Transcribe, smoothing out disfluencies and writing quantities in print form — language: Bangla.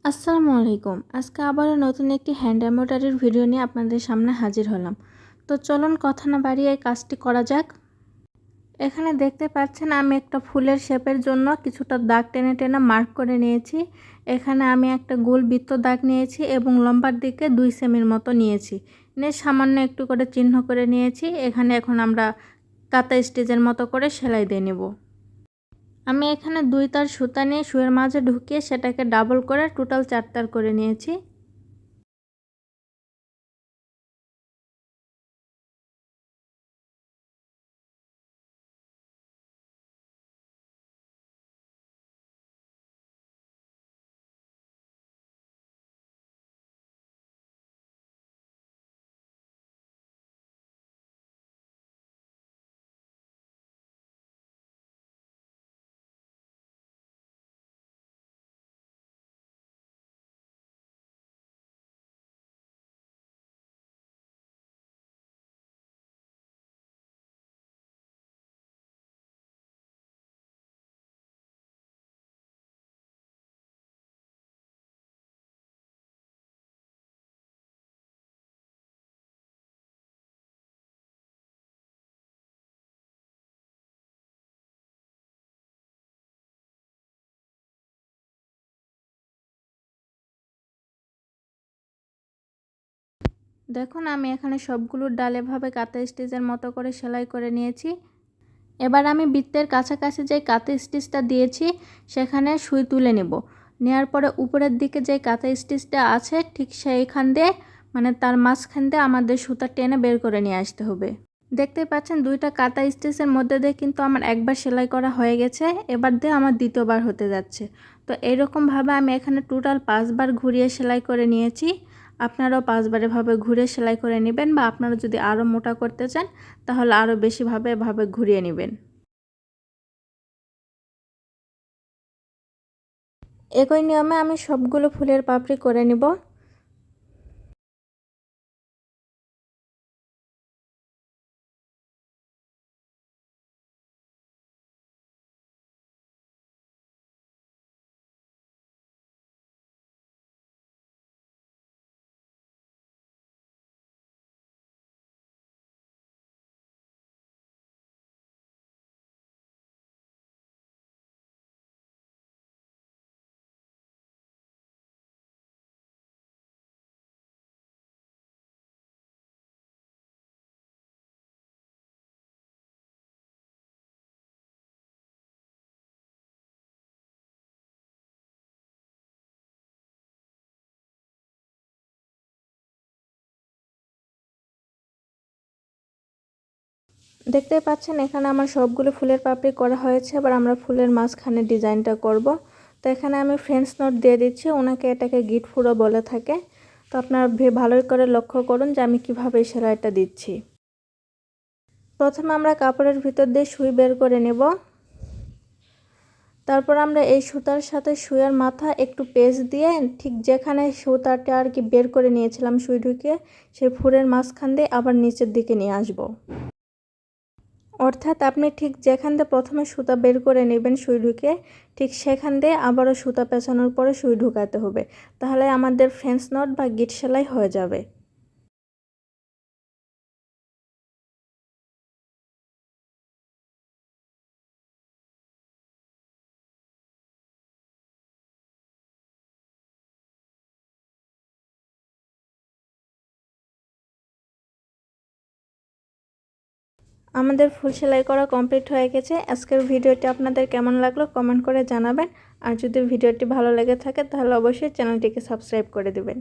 আসসালামু আলাইকুম। আজকে আবারও নতুন একটি হ্যান্ড এমব্রয়ডারির ভিডিও নিয়ে আপনাদের সামনে হাজির হলাম। তো চলুন কথা না বাড়িয়ে এই কাজটি করা যাক। এখানে দেখতে পাচ্ছেন আমি একটা ফুলের শেপের জন্য কিছুটা দাগ টেনে টেনে মার্ক করে নিয়েছি। এখানে আমি একটা গোল বৃত্ত দাগ নিয়েছি এবং লম্বার দিকে 2 সেমির মতো নিয়েছি। নিয়ে সামান্য একটু করে চিহ্ন করে নিয়েছি। এখন আমরা কাঁথা স্টিচের মতো করে সেলাই দিয়ে নেব। আমি এখানে 2 তার সুতা নিয়ে সুইয়ের মাঝে ঢুকিয়ে সেটাকে ডাবল করে টোটাল 4 তার করে নিয়েছি। দেখুন আমি এখানে সবগুলো ডাল এভাবে কাঁথা স্টিচের মতো করে সেলাই করে নিয়েছি। এবার আমি বৃত্তের কাছাকাছি যে কাঁথা স্টিচটা দিয়েছি সেখানে সুই তুলে নেব। নেওয়ার পরে উপরের দিকে যে কাঁথা স্টিচটা আছে ঠিক সেইখান দিয়ে তার মাঝখান দিয়ে আমাদের সুতা টেনে বের করে নিয়ে আসতে হবে। দেখতে পাচ্ছেন 2টা কাঁথা স্টিচের মধ্যে দিয়ে কিন্তু আমার একবার সেলাই করা হয়ে গেছে, এবার দিয়ে আমার দ্বিতীয়বার হতে যাচ্ছে। তো এইরকমভাবে আমি এখানে টোটাল 5 বার ঘুরিয়ে সেলাই করে নিয়েছি। আপনারাও 5 বার এভাবে ঘুরে সেলাই করে নেবেন, বা আপনারা যদি আরও মোটা করতে চান তাহলে আরও বেশিভাবে এভাবে ঘুরিয়ে নেবেন। একই নিয়মে আমি সবগুলো ফুলের পাপড়ি করে নিব। দেখতে পাচ্ছেন এখানে আমার সবগুলো ফুলের পাপড়ি করা হয়েছে। এবার আমরা ফুলের মাঝখানে ডিজাইনটা করব। তো এখানে আমি ফ্রেঞ্চ নট দিয়ে দিচ্ছি, ওনাকে এটাকে গিট ফুরো বলে থাকে। তো আপনারা ভালোই করে লক্ষ্য করুন যে আমি কিভাবে সেলাইটা দিচ্ছি। প্রথমে আমরা কাপড়ের ভিতর দিয়ে সুই বের করে নেব। তারপর আমরা এই সুতার সাথে সুইয়ের মাথা একটু পেঁচ দিয়ে ঠিক যেখানে সুতাটা আর কি বের করে নিয়েছিলাম সুই ঢুকিয়ে, সেই ফুলের মাঝখান দিয়ে আবার নিচের দিকে নিয়ে আসব। অর্থাৎ আপনি ঠিক যেখান দিয়ে প্রথমে সুতা বের করে নেবেন সুই ঢুকে, ঠিক সেখান দিয়ে আবারও সুতা পেঁচানোর পরে সুই ঢুকাতে হবে। তাহলে আমাদের ফ্রেঞ্চ নট বা গিট সেলাই হয়ে যাবে। আমাদের ফুল সেলাই করা কমপ্লিট হয়ে গেছে। আজকের ভিডিওটি আপনাদের কেমন লাগলো কমেন্ট করে জানাবেন। আর যদি ভিডিওটি ভালো লেগে থাকে তাহলে অবশ্যই চ্যানেলটিকে সাবস্ক্রাইব করে দেবেন।